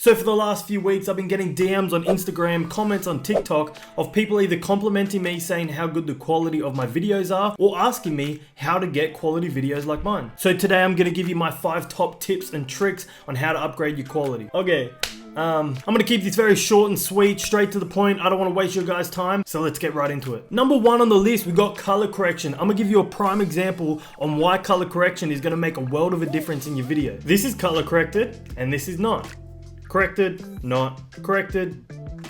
So for the last few weeks, I've been getting DMs on Instagram, comments on TikTok of people either complimenting me saying how good the quality of my videos are or asking me how to get quality videos like mine. So today I'm gonna give you my 5 top tips and tricks on how to upgrade your quality. Okay. I'm gonna keep this very short and sweet, straight to the point. I don't want to waste your guys' time, so let's get right into it. Number 1 on the list, we got color correction. I'm gonna give you a prime example on why color correction is gonna make a world of a difference in your video. This is color corrected, and this is not. Corrected, not, corrected,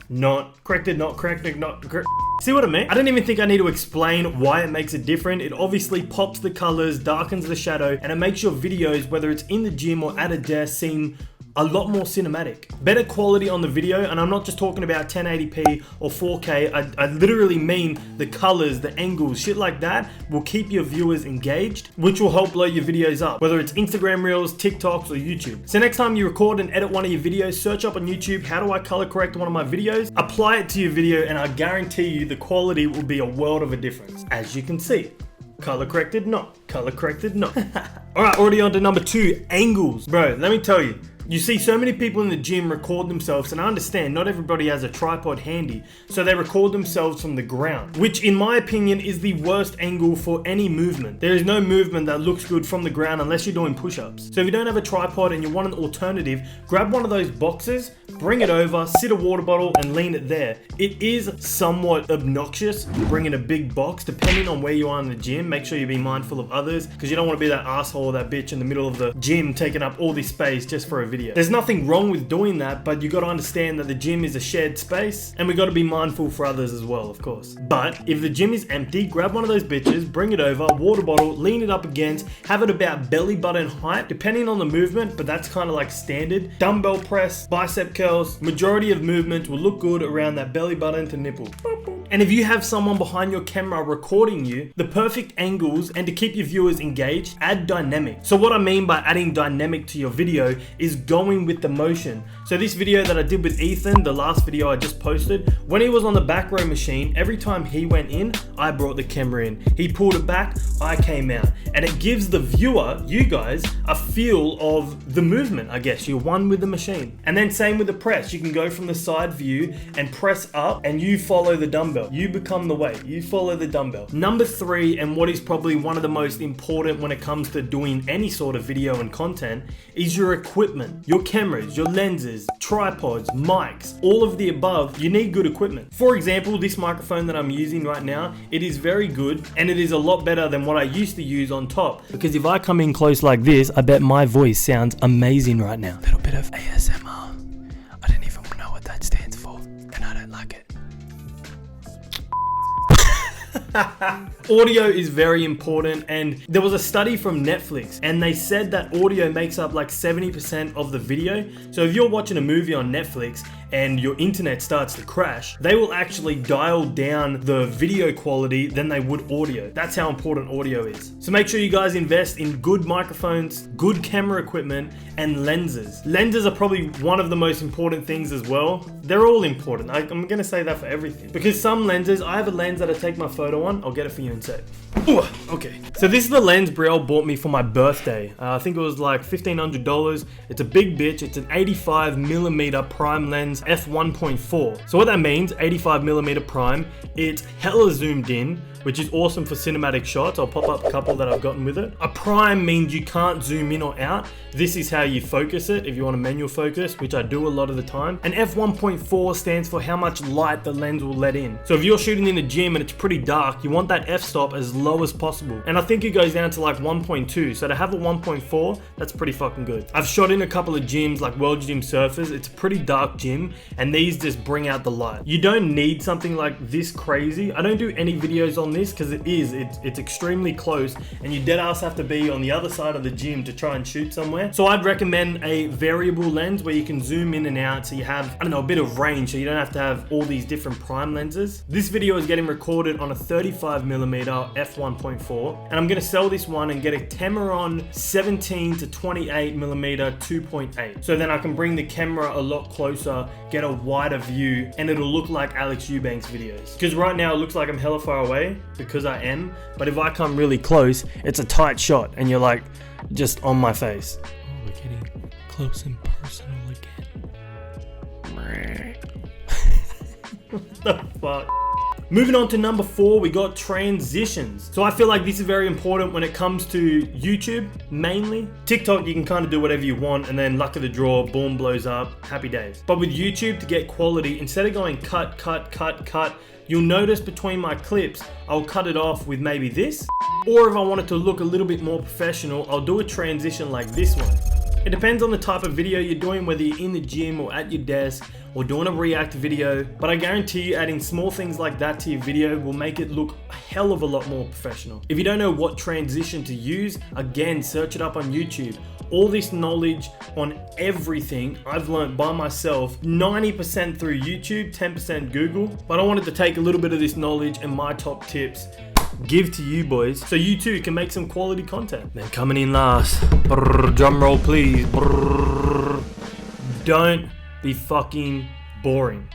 not, corrected, not, corrected, not, correct. See what I mean? I don't even think I need to explain why it makes it different. It obviously pops the colors, darkens the shadow, and it makes your videos, whether it's in the gym or at a desk, seem a lot more cinematic. Better quality on the video, and I'm not just talking about 1080p or 4K. I literally mean the colors, the angles, shit like that will keep your viewers engaged, which will help blow your videos up, whether it's Instagram Reels, TikToks, or YouTube. So next time you record and edit one of your videos, search up on YouTube, how do I color correct one of my videos? Apply it to your video, and I guarantee you the quality will be a world of a difference. As you can see. Color corrected, not. Color corrected, not. Alright, already on to number 2, angles. Bro, let me tell you. You see so many people in the gym record themselves, and I understand not everybody has a tripod handy, so they record themselves from the ground, which in my opinion is the worst angle for any movement. There is no movement that looks good from the ground unless you're doing push-ups. So if you don't have a tripod and you want an alternative, grab one of those boxes, bring it over, sit a water bottle and lean it there. It is somewhat obnoxious bringing a big box depending on where you are in the gym. Make sure you be mindful of others because you don't want to be that asshole or that bitch in the middle of the gym taking up all this space just for a video. There's nothing wrong with doing that, but you got to understand that the gym is a shared space and we got to be mindful for others as well, of course. But if the gym is empty, grab one of those bitches, bring it over, water bottle, lean it up against, have it about belly button height, depending on the movement, but that's kind of like standard. Dumbbell press, bicep curls, majority of movements will look good around that belly button to nipple. And if you have someone behind your camera recording you, the perfect angles and to keep your viewers engaged, add dynamic. So what I mean by adding dynamic to your video is going with the motion. So this video that I did with Ethan, the last video I just posted, when he was on the back row machine, every time he went in, I brought the camera in. He pulled it back, I came out. And it gives the viewer, you guys, a feel of the movement, I guess. You're one with the machine. And then same with the press. You can go from the side view and press up and you follow the dumbbell. You become the weight. You follow the dumbbell. Number 3, and what is probably one of the most important when it comes to doing any sort of video and content, is your equipment. Your cameras, your lenses, tripods, mics, all of the above. You need good equipment. For example, this microphone that I'm using right now, it is very good and it is a lot better than what I used to use on top. Because if I come in close like this, I bet my voice sounds amazing right now. A little bit of ASMR. I don't even know what that stands for and I don't like it. Audio is very important, and there was a study from Netflix and they said that audio makes up like 70% of the video. So if you're watching a movie on Netflix and your internet starts to crash, they will actually dial down the video quality than they would audio. That's how important audio is. So make sure you guys invest in good microphones, good camera equipment, and lenses. Lenses are probably one of the most important things as well. They're all important. I'm gonna say that for everything. Because some lenses, I have a lens that I take my photo on. I'll get it for you in a sec. Ooh, okay. So this is the lens Brielle bought me for my birthday. I think it was like $1,500. It's a big bitch. It's an 85mm prime lens f1.4. So what that means, 85mm prime, it's hella zoomed in, which is awesome for cinematic shots. I'll pop up a couple that I've gotten with it. A prime means you can't zoom in or out. This is how you focus it if you want a manual focus, which I do a lot of the time. And f1.4 stands for how much light the lens will let in. So if you're shooting in the gym and it's pretty dark, you want that f-stop as low as possible. And I think it goes down to like 1.2. So to have a 1.4, that's pretty fucking good. I've shot in a couple of gyms like World Gym Surfers. It's a pretty dark gym and these just bring out the light. You don't need something like this crazy. I don't do any videos on this because it's extremely close and you dead ass have to be on the other side of the gym to try and shoot somewhere. So I'd recommend a variable lens where you can zoom in and out so you have, I don't know, a bit of range so you don't have to have all these different prime lenses. This video is getting recorded on a 35mm f1.4 and I'm gonna sell this one and get a Tamron 17 to 28mm 2.8. So then I can bring the camera a lot closer, get a wider view, and it'll look like Alex Eubanks videos. Because right now it looks like I'm hella far away because I am, but if I come really close, it's a tight shot and you're like just on my face. Oh, we're getting close and personal again. What the fuck? Moving on to number 4, we got transitions. So I feel like this is very important when it comes to YouTube, mainly. TikTok, you can kind of do whatever you want, and then luck of the draw, boom, blows up, happy days. But with YouTube, to get quality, instead of going cut, cut, cut, cut, you'll notice between my clips, I'll cut it off with maybe this. Or if I want it to look a little bit more professional, I'll do a transition like this one. It depends on the type of video you're doing, whether you're in the gym or at your desk or doing a react video, but I guarantee you adding small things like that to your video will make it look a hell of a lot more professional. If you don't know what transition to use, again, search it up on YouTube. All this knowledge on everything I've learned by myself, 90% through YouTube, 10% Google, but I wanted to take a little bit of this knowledge and my top tips give to you boys, so you too can make some quality content. Then coming in last, drum roll please, don't be fucking boring.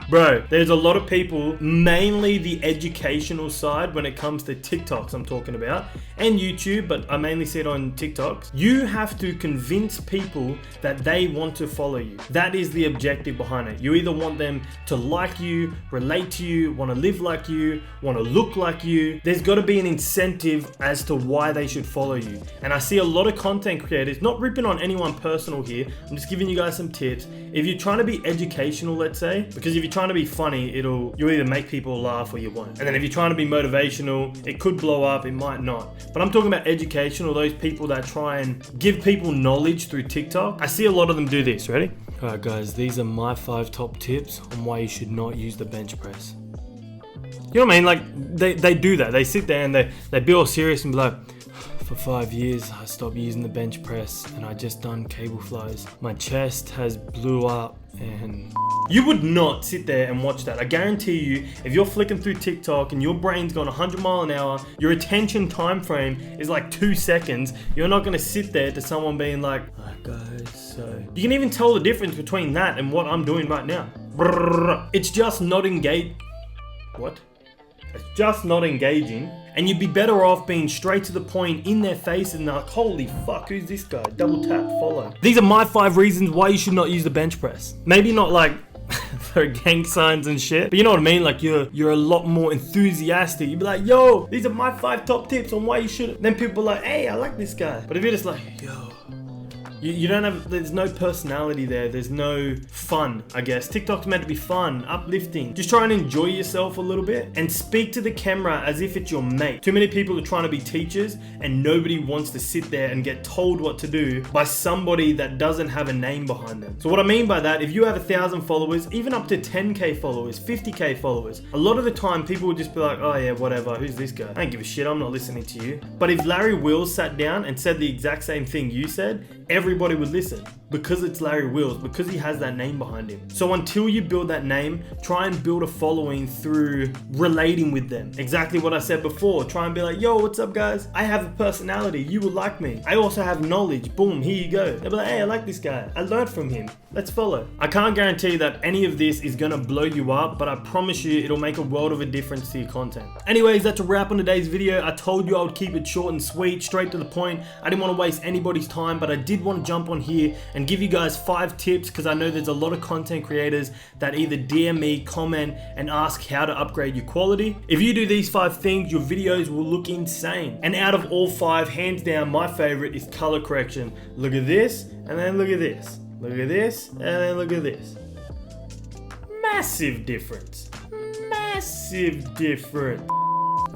Bro, there's a lot of people, mainly the educational side when it comes to TikToks I'm talking about, and YouTube, but I mainly see it on TikToks. You have to convince people that they want to follow you. That is the objective behind it. You either want them to like you, relate to you, want to live like you, want to look like you. There's got to be an incentive as to why they should follow you. And I see a lot of content creators, not ripping on anyone personal here, I'm just giving you guys some tips. If you're trying to be educational, let's say, because if you're trying to be funny, you'll either make people laugh or you won't. And then if you're trying to be motivational, it could blow up, it might not. But I'm talking about educational, those people that try and give people knowledge through TikTok. I see a lot of them do this. Ready? All right, guys, these are my 5 top tips on why you should not use the bench press. You know what I mean? Like, they do that. They sit there and they be all serious and be like, for 5 years, I stopped using the bench press and I just done cable flies. My chest has blew up and... You would not sit there and watch that. I guarantee you, if you're flicking through TikTok and your brain's going 100 miles an hour, your attention time frame is like 2 seconds, you're not going to sit there to someone being like, alright guys, so... You can even tell the difference between that and what I'm doing right now. It's just not engaged. What? It's just not engaging, and you'd be better off being straight to the point in their face and like, holy fuck, who's this guy? Double tap, follow. These are my 5 reasons why you should not use the bench press. Maybe not like for gang signs and shit, but you know what I mean? Like you're a lot more enthusiastic. You'd be like, yo, these are my 5 top tips on why you should. Then people are like, hey, I like this guy. But if you're just like, yo, you don't have, there's no personality there. There's no fun, I guess. TikTok's meant to be fun, uplifting. Just try and enjoy yourself a little bit and speak to the camera as if it's your mate. Too many people are trying to be teachers and nobody wants to sit there and get told what to do by somebody that doesn't have a name behind them. So what I mean by that, if you have 1,000 followers, even up to 10K followers, 50K followers, a lot of the time people would just be like, oh yeah, whatever, who's this guy? I don't give a shit, I'm not listening to you. But if Larry Wills sat down and said the exact same thing you said, everybody would listen because it's Larry Wills, because he has that name behind him. So until you build that name, try and build a following through relating with them. Exactly what I said before. Try and be like, yo, what's up guys? I have a personality, you will like me. I also have knowledge, boom, here you go. They'll be like, hey, I like this guy. I learned from him. Let's follow. I can't guarantee that any of this is gonna blow you up, but I promise you it'll make a world of a difference to your content. Anyways, that's a wrap on today's video. I told you I would keep it short and sweet, straight to the point. I didn't want to waste anybody's time, but I did want to jump on here and give you guys 5 tips because I know there's a lot of content creators that either DM me, comment, and ask how to upgrade your quality. If you do these 5 things, your videos will look insane. And out of all 5, hands down, my favorite is color correction. Look at this, and then look at this. Look at this, and then look at this. Massive difference. Massive difference.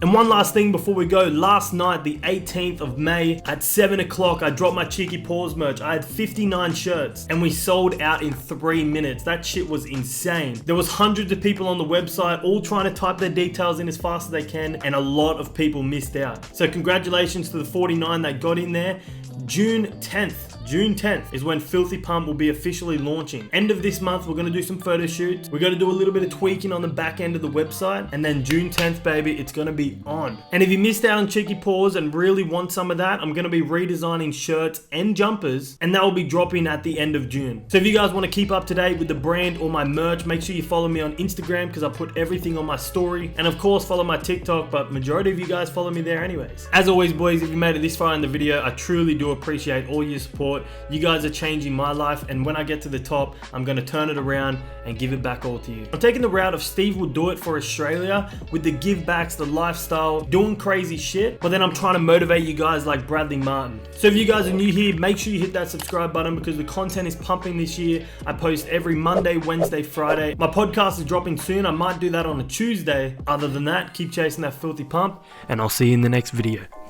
And one last thing before we go, last night, the 18th of May at 7 o'clock, I dropped my 𝗘𝗕𝗢𝗄𝗏 merch. I had 59 shirts and we sold out in 3 minutes. That shit was insane. There was hundreds of people on the website, all trying to type their details in as fast as they can, and a lot of people missed out. So congratulations to the 49 that got in there. June 10th is when Filthy Pump will be officially launching. End of this month, we're gonna do some photo shoots. We're gonna do a little bit of tweaking on the back end of the website. And then June 10th, baby, it's gonna be on. And if you missed out on 𝗘𝗕𝗢𝗄𝗏 and really want some of that, I'm gonna be redesigning shirts and jumpers, and that will be dropping at the end of June. So if you guys wanna keep up to date with the brand or my merch, make sure you follow me on Instagram because I put everything on my story. And of course, follow my TikTok, but majority of you guys follow me there anyways. As always, boys, if you made it this far in the video, I truly do appreciate all your support. support. You guys are changing my life, and when I get to the top, I'm gonna turn it around and give it back all to you. I'm taking the route of Steve will do it for Australia with the give backs, the lifestyle, doing crazy shit, but then I'm trying to motivate you guys like Bradley Martin. So if you guys are new here, make sure you hit that subscribe button because the content is pumping this year. I post every Monday, Wednesday, Friday. My podcast is dropping soon. I might do that on a Tuesday. Other than that, keep chasing that filthy pump, and I'll see you in the next video.